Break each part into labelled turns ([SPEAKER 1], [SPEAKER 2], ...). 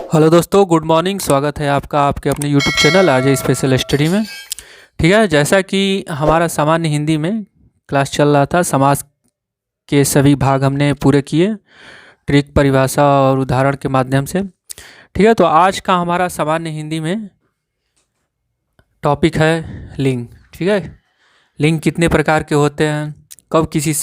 [SPEAKER 1] Hello दोस्तों, good morning. स्वागत है आपका आपके अपने यूट्यूब चैनल आज स्पेशल स्टडी में। ठीक है, जैसा कि हमारा सामान्य हिंदी में क्लास चल रहा था, समास के सभी भाग हमने पूरे किए ट्रिक, परिभाषा और उदाहरण के माध्यम से। ठीक है, तो आज का हमारा सामान्य हिंदी में टॉपिक है लिंग। ठीक है, लिंग कितने प्रकार के होते हैं, कब किसी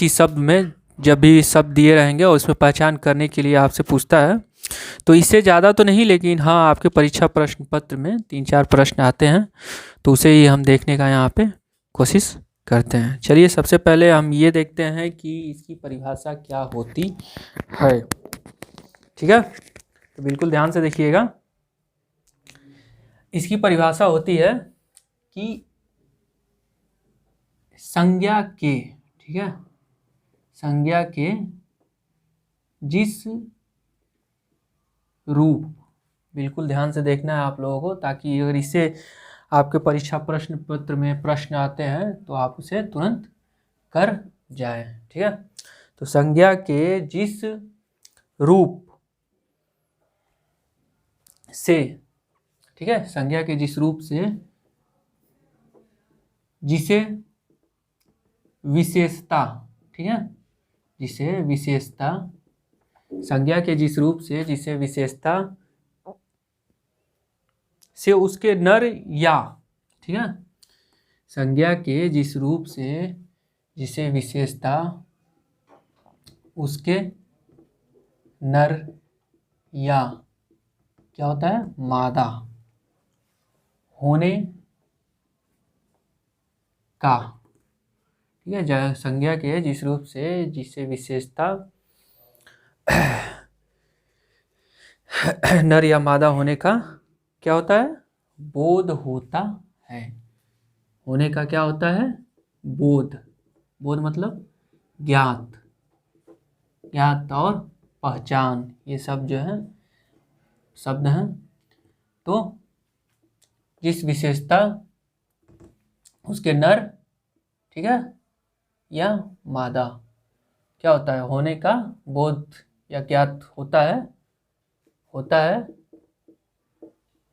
[SPEAKER 1] शब्द में जब भी शब्द दिए रहेंगे और उसमें पहचान करने के लिए आपसे पूछता है। तो इससे ज़्यादा तो नहीं, लेकिन हाँ, आपके परीक्षा प्रश्न पत्र में 3-4 प्रश्न आते हैं, तो उसे ही हम देखने का यहाँ पे कोशिश करते हैं। चलिए, सबसे पहले हम ये देखते हैं कि इसकी परिभाषा क्या होती है। ठीक है, तो बिल्कुल ध्यान से देखिएगा। इसकी परिभाषा होती है कि संज्ञा के, ठीक है, संज्ञा के जिस रूप, बिल्कुल ध्यान से देखना है आप लोगों को, ताकि अगर इससे आपके परीक्षा प्रश्न पत्र में प्रश्न आते हैं तो आप उसे तुरंत कर जाएं। ठीक है, तो संज्ञा के जिस रूप से, ठीक है, संज्ञा के जिस रूप से जिसे विशेषता, ठीक है, जिसे विशेषता, संज्ञा के जिस रूप से जिसे विशेषता से उसके नर या, ठीक है, संज्ञा के जिस रूप से जिसे विशेषता उसके नर या क्या होता है, मादा होने का, ठीक है, संज्ञा के जिस रूप से जिसे विशेषता नर या मादा होने का क्या होता है, बोध होता है। होने का क्या होता है, बोध। बोध मतलब ज्ञात, ज्ञात और पहचान, ये सब जो है शब्द हैं। तो जिस विशेषता उसके नर, ठीक है, या मादा क्या होता है, होने का बोध या ज्ञात होता है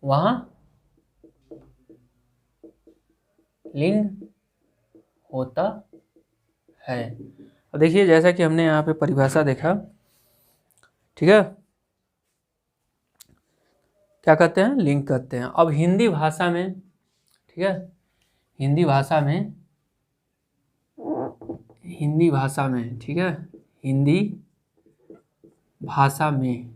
[SPEAKER 1] वहाँ लिंग होता है। अब देखिए, जैसा कि हमने यहाँ पे परिभाषा देखा, ठीक है, क्या कहते हैं, लिंग कहते हैं। अब हिंदी भाषा में, ठीक है, हिंदी भाषा में, ठीक है, हिंदी भाषा में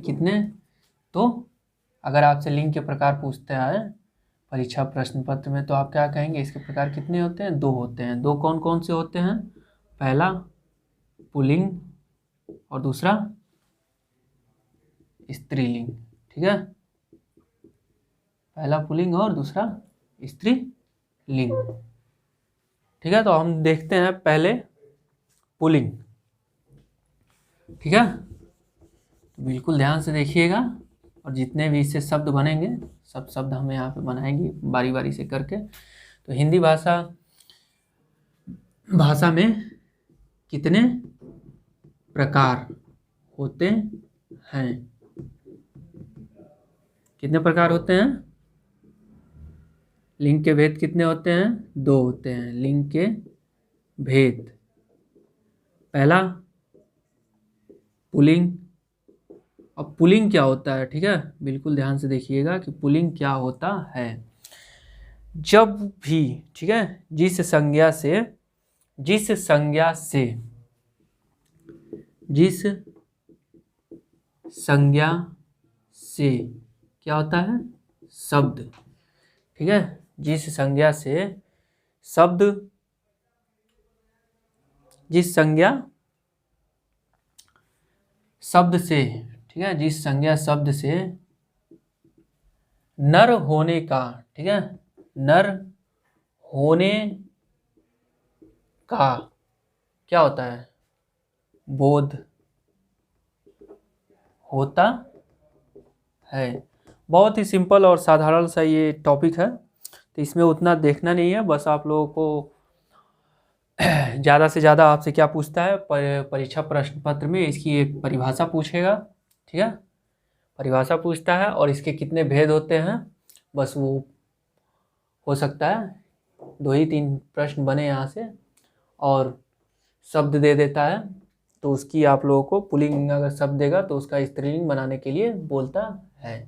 [SPEAKER 1] कितने, तो अगर आपसे लिंग के प्रकार पूछते हैं परीक्षा प्रश्न पत्र में, तो आप क्या कहेंगे, इसके प्रकार कितने होते हैं, 2 होते हैं। 2 कौन कौन से होते हैं, पहला पुल्लिंग और दूसरा स्त्रीलिंग। ठीक है, पहला पुल्लिंग और दूसरा स्त्रीलिंग। ठीक है, तो हम देखते हैं पहले पुल्लिंग। ठीक है, तो बिल्कुल ध्यान से देखिएगा, और जितने भी इससे शब्द बनेंगे सब शब्द हम यहाँ पे बनाएंगे बारी बारी से करके। तो हिंदी भाषा में कितने प्रकार होते हैं, कितने प्रकार होते हैं, लिंग के भेद कितने होते हैं, 2 होते हैं लिंग के भेद। पहला पुल्लिंग। अब पुल्लिंग क्या होता है, ठीक है, बिल्कुल ध्यान से देखिएगा कि पुल्लिंग क्या होता है। जब भी, ठीक है, जिस संज्ञा से क्या होता है, शब्द, ठीक है, जिस संज्ञा से शब्द, जिस संज्ञा शब्द से, ठीक है, जिस संज्ञा शब्द से नर होने का, ठीक है, नर होने का क्या होता है, बोध होता है। बहुत ही सिंपल और साधारण सा ये टॉपिक है, तो इसमें उतना देखना नहीं है, बस आप लोगों को ज़्यादा से ज़्यादा आपसे क्या पूछता है, परीक्षा प्रश्न पत्र में इसकी एक परिभाषा पूछेगा, ठीक है, परिभाषा पूछता है और इसके कितने भेद होते हैं, बस वो हो सकता है 2 ही 3 प्रश्न बने यहाँ से, और शब्द दे देता है तो उसकी आप लोगों को पुल्लिंग अगर शब्द देगा तो उसका स्त्रीलिंग बनाने के लिए बोलता है,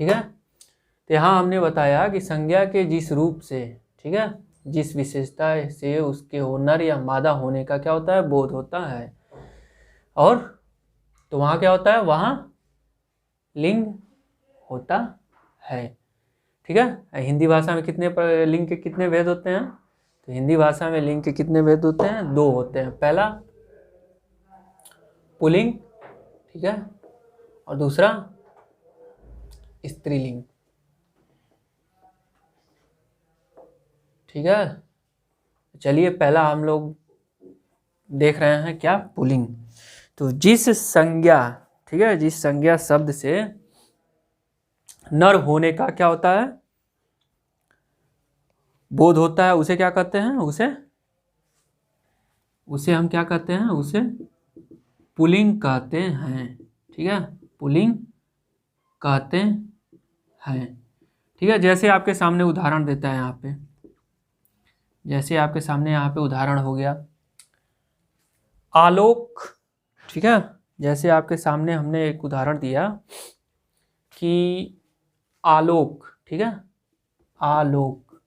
[SPEAKER 1] ठीक है। तो यहाँ हमने बताया कि संज्ञा के जिस रूप से, ठीक है, जिस विशेषता से उसके नर या मादा होने का क्या होता है, बोध होता है, और तो वहाँ क्या होता है, वहाँ लिंग होता है, ठीक है। हिंदी भाषा में कितने लिंग के कितने भेद होते हैं, तो हिंदी भाषा में लिंग के कितने भेद होते हैं, 2 होते हैं। पहला पुल्लिंग, ठीक है, और दूसरा स्त्रीलिंग, ठीक है। चलिए पहला हम लोग देख रहे हैं क्या, पुल्लिंग। तो जिस संज्ञा, ठीक है, जिस संज्ञा शब्द से नर होने का क्या होता है, बोध होता है, उसे क्या कहते हैं, उसे हम क्या कहते हैं, उसे पुल्लिंग कहते हैं, ठीक है, पुल्लिंग कहते हैं, ठीक है। जैसे आपके सामने उदाहरण देता है यहाँ पे, जैसे आपके सामने यहाँ पे उदाहरण हो गया आलोक, ठीक है, जैसे आपके सामने हमने एक उदाहरण दिया कि आलोक, ठीक है, आलोक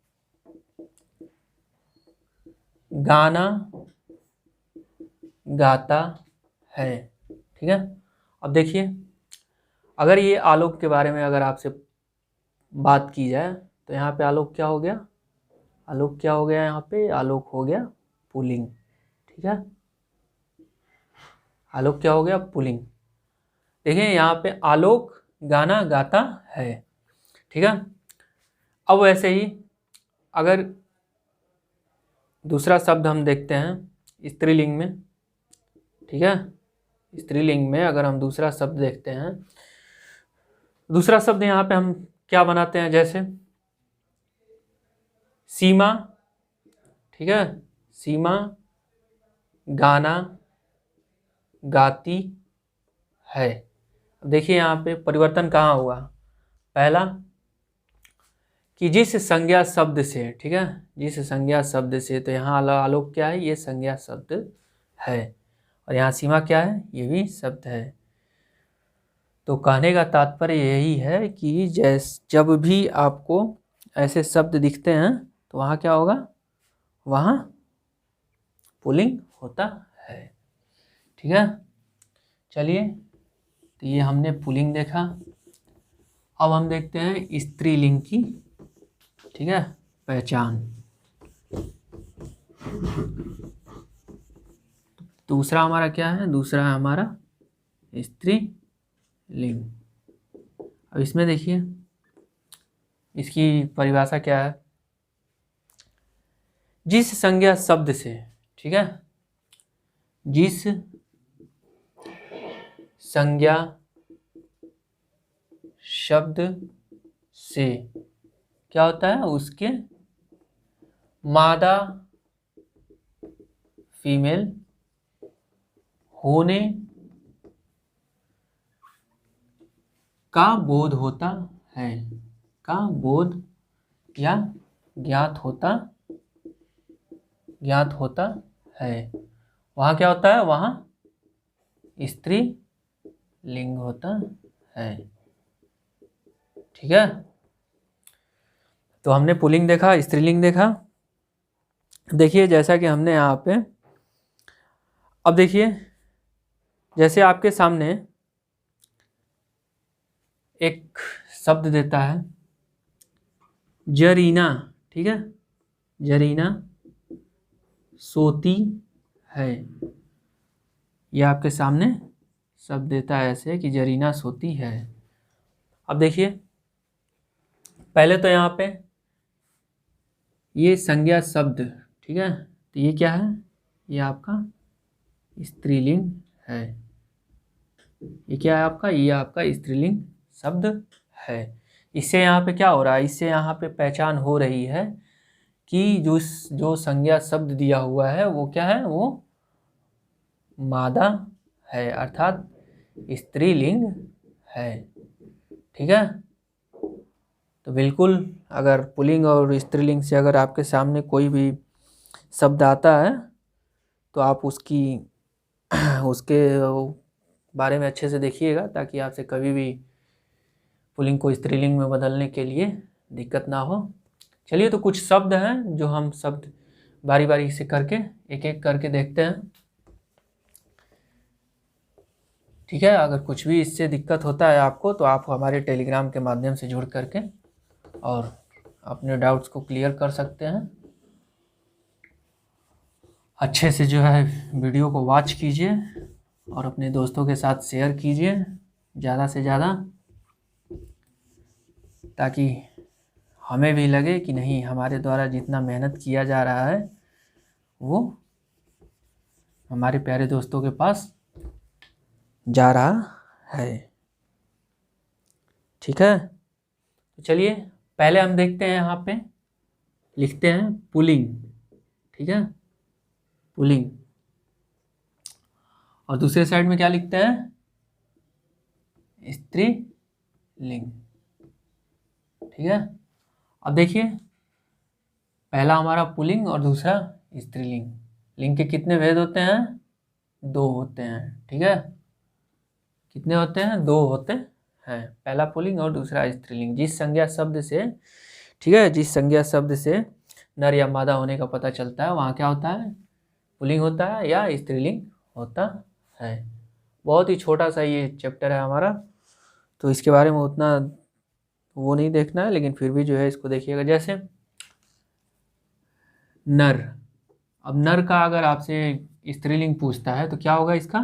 [SPEAKER 1] गाना गाता है, ठीक है। अब देखिए, अगर ये आलोक के बारे में अगर आपसे बात की जाए तो यहाँ पे आलोक क्या हो गया, आलोक क्या हो गया, यहाँ पे आलोक हो गया पुल्लिंग, ठीक है, आलोक क्या हो गया, पुल्लिंग। देखिए यहाँ पे आलोक गाना गाता है, ठीक है। अब वैसे ही अगर दूसरा शब्द हम देखते हैं स्त्रीलिंग में, ठीक है, स्त्रीलिंग में अगर हम दूसरा शब्द देखते हैं, दूसरा शब्द यहाँ पे हम क्या बनाते हैं, जैसे सीमा, ठीक है, सीमा गाना गाती है। अब देखिए यहाँ पे परिवर्तन कहाँ हुआ, पहला कि जिस संज्ञा शब्द से, ठीक है, जिस संज्ञा शब्द से, तो यहाँ आलोक क्या है, ये संज्ञा शब्द है, और यहाँ सीमा क्या है, ये भी शब्द है। तो कहने का तात्पर्य यही है कि जब भी आपको ऐसे शब्द दिखते हैं तो वहाँ क्या होगा, वहाँ पुल्लिंग होता है, ठीक है। चलिए, तो ये हमने पुल्लिंग देखा। अब हम देखते हैं स्त्रीलिंग की, ठीक है, पहचान। दूसरा हमारा क्या है, दूसरा है हमारा स्त्रीलिंग। अब इसमें देखिए इसकी परिभाषा क्या है, जिस संज्ञा शब्द से, ठीक है, जिस संज्ञा शब्द से क्या होता है, उसके मादा फीमेल होने का बोध होता है, का बोध या ज्ञात होता है, वहाँ क्या होता है, वहाँ स्त्री लिंग होता है, ठीक है। तो हमने पुल्लिंग देखा, स्त्रीलिंग देखा। देखिए जैसा कि हमने यहाँ पे, अब देखिए जैसे आपके सामने एक शब्द देता है जरीना, ठीक है, जरीना सोती है, ये आपके सामने शब्द देता है ऐसे कि जरीना सोती है। अब देखिए पहले तो यहाँ पे ये संज्ञा शब्द, ठीक है, तो ये क्या है, ये आपका स्त्रीलिंग है, ये क्या है आपका, ये आपका स्त्रीलिंग शब्द है। इससे यहाँ पे क्या हो रहा है, इससे यहाँ पे पहचान हो रही है कि जो संज्ञा शब्द दिया हुआ है वो क्या है, वो मादा है, अर्थात स्त्रीलिंग है। ठीक है, तो बिल्कुल अगर पुल्लिंग और स्त्रीलिंग से अगर आपके सामने कोई भी शब्द आता है तो आप उसके बारे में अच्छे से देखिएगा, ताकि आपसे कभी भी पुल्लिंग को स्त्रीलिंग में बदलने के लिए दिक्कत ना हो। चलिए, तो कुछ शब्द हैं जो हम शब्द बारी बारी से करके एक एक करके देखते हैं। ठीक है, अगर कुछ भी इससे दिक्कत होता है आपको तो आप हमारे टेलीग्राम के माध्यम से जुड़ करके और अपने डाउट्स को क्लियर कर सकते हैं। अच्छे से जो है वीडियो को वॉच कीजिए और अपने दोस्तों के साथ शेयर कीजिए ज़्यादा से ज़्यादा, ताकि हमें भी लगे कि नहीं, हमारे द्वारा जितना मेहनत किया जा रहा है वो हमारे प्यारे दोस्तों के पास जा रहा है। ठीक है, तो चलिए पहले हम देखते हैं, यहाँ पे लिखते हैं पुल्लिंग। ठीक है, पुल्लिंग। और दूसरे साइड में क्या लिखते हैं, स्त्रीलिंग। ठीक है, अब देखिए, पहला हमारा पुल्लिंग और दूसरा स्त्रीलिंग। लिंग के कितने भेद होते हैं, 2 होते हैं। ठीक है, कितने होते हैं, 2 होते हैं, पहला पुल्लिंग और दूसरा स्त्रीलिंग। जिस संज्ञा शब्द से, ठीक है, जिस संज्ञा शब्द से नर या मादा होने का पता चलता है वहाँ क्या होता है, पुल्लिंग होता है या स्त्रीलिंग होता है। बहुत ही छोटा सा ये चैप्टर है हमारा, तो इसके बारे में उतना वो नहीं देखना है, लेकिन फिर भी जो है इसको देखिएगा। जैसे नर, अब नर का अगर आपसे स्त्रीलिंग पूछता है तो क्या होगा, इसका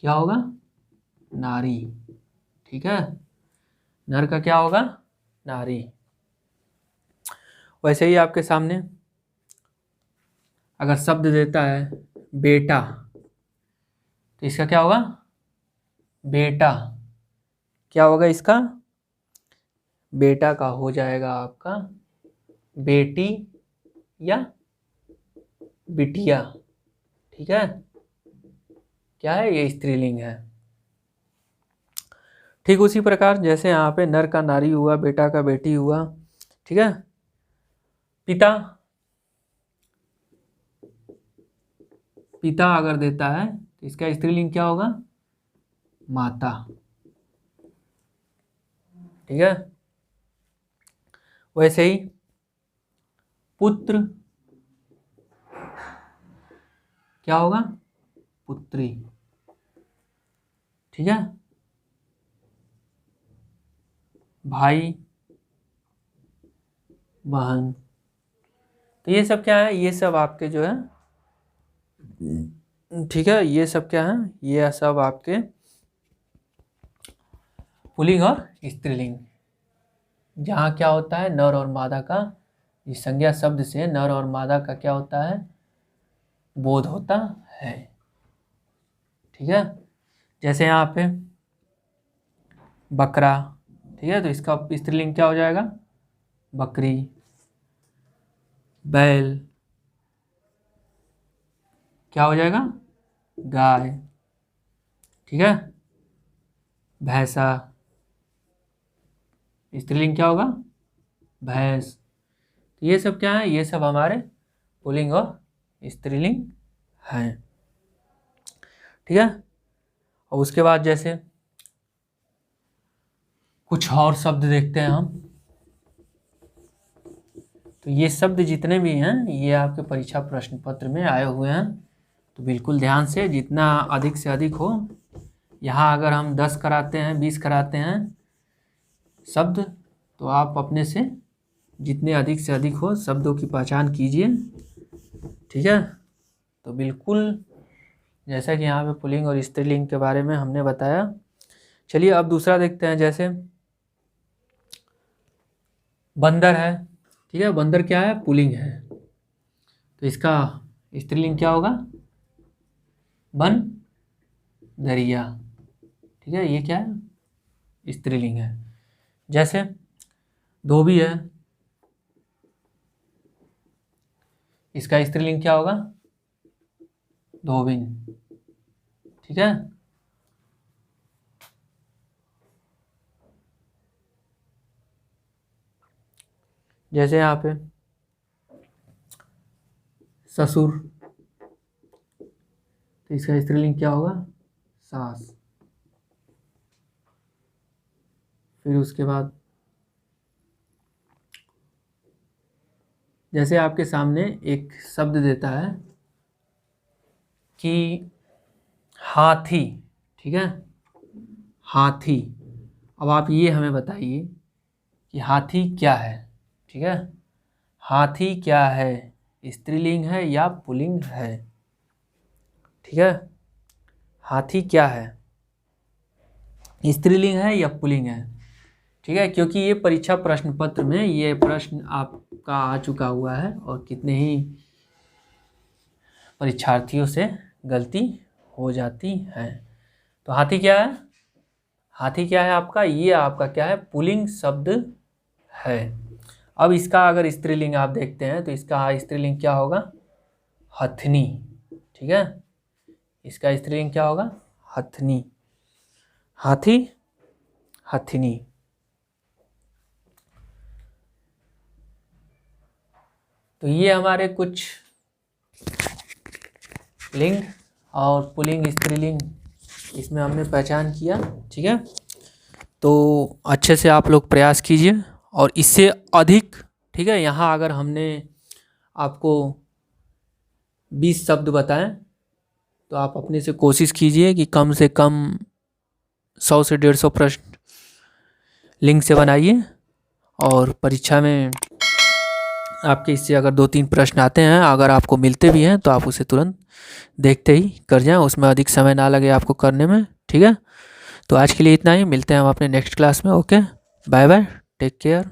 [SPEAKER 1] क्या होगा, नारी। ठीक है, नर का क्या होगा, नारी। वैसे ही आपके सामने अगर शब्द देता है बेटा, तो इसका क्या होगा, बेटा। क्या होगा इसका, बेटा का हो जाएगा आपका बेटी या बिटिया। ठीक है, क्या है, ये स्त्रीलिंग है। ठीक उसी प्रकार जैसे यहाँ पे नर का नारी हुआ, बेटा का बेटी हुआ। ठीक है, पिता, पिता अगर देता है तो इसका स्त्रीलिंग क्या होगा, माता। ठीक है, वैसे ही पुत्र क्या होगा, पुत्री। ठीक है, भाई, बहन। तो ये सब क्या है, ये सब आपके जो है, ठीक है, ये सब क्या है, ये सब आपके पुल्लिंग और स्त्रीलिंग। जहाँ क्या होता है, नर और मादा का, इस संज्ञा शब्द से नर और मादा का क्या होता है, बोध होता है। ठीक है, जैसे यहाँ पे बकरा। ठीक है, तो इसका स्त्रीलिंग क्या हो जाएगा, बकरी। बैल क्या हो जाएगा, गाय। ठीक है, भैंसा, स्त्रीलिंग क्या होगा, भैंस। तो ये सब क्या है, ये सब हमारे पुल्लिंग और स्त्रीलिंग हैं। ठीक है, और उसके बाद जैसे कुछ और शब्द देखते हैं हम। तो ये शब्द जितने भी हैं ये आपके परीक्षा प्रश्न पत्र में आए हुए हैं, तो बिल्कुल ध्यान से, जितना अधिक से अधिक हो। यहाँ अगर हम 10 कराते हैं, 20 कराते हैं शब्द, तो आप अपने से जितने अधिक से अधिक हो शब्दों की पहचान कीजिए। ठीक है, तो बिल्कुल जैसा कि यहाँ पे पुल्लिंग और स्त्रीलिंग के बारे में हमने बताया। चलिए अब दूसरा देखते हैं। जैसे बंदर है। ठीक है, बंदर क्या है, पुल्लिंग है, तो इसका स्त्रीलिंग क्या होगा, बन दरिया। ठीक है, ये क्या है, स्त्रीलिंग है। जैसे धोबी है, इसका स्त्रीलिंग क्या होगा? धोबिन। ठीक है। जैसे यहाँ पे ससुर, तो इसका स्त्रीलिंग क्या होगा? सास। फिर उसके बाद जैसे आपके सामने एक शब्द देता है कि हाथी, ठीक है, हाथी। अब आप ये हमें बताइए कि हाथी क्या है। ठीक है, हाथी क्या है, स्त्रीलिंग है या पुल्लिंग है? ठीक है, हाथी क्या है, स्त्रीलिंग है या पुल्लिंग है? ठीक है, क्योंकि ये परीक्षा प्रश्न पत्र में ये प्रश्न आपका आ चुका हुआ है और कितने ही परीक्षार्थियों से गलती हो जाती है। तो हाथी क्या है? हाथी क्या है आपका? ये आपका क्या है? पुल्लिंग शब्द है। अब इसका अगर स्त्रीलिंग आप देखते हैं तो इसका स्त्रीलिंग क्या होगा? हथनी। ठीक है, इसका स्त्रीलिंग क्या होगा? हथनी। हाथी, हथनी। तो ये हमारे कुछ लिंग और पुल्लिंग स्त्रीलिंग इसमें हमने पहचान किया। ठीक है, तो अच्छे से आप लोग प्रयास कीजिए और इससे अधिक। ठीक है, यहाँ अगर हमने आपको 20 शब्द बताएं तो आप अपने से कोशिश कीजिए कि कम से कम 100 से 150 प्रश्न लिंक से बनाइए और परीक्षा में आपके इससे अगर 2-3 प्रश्न आते हैं, अगर आपको मिलते भी हैं तो आप उसे तुरंत देखते ही कर जाएं, उसमें अधिक समय ना लगे आपको करने में। ठीक है, तो आज के लिए इतना ही, मिलते हैं हम अपने नेक्स्ट क्लास में। Okay, bye bye, take care.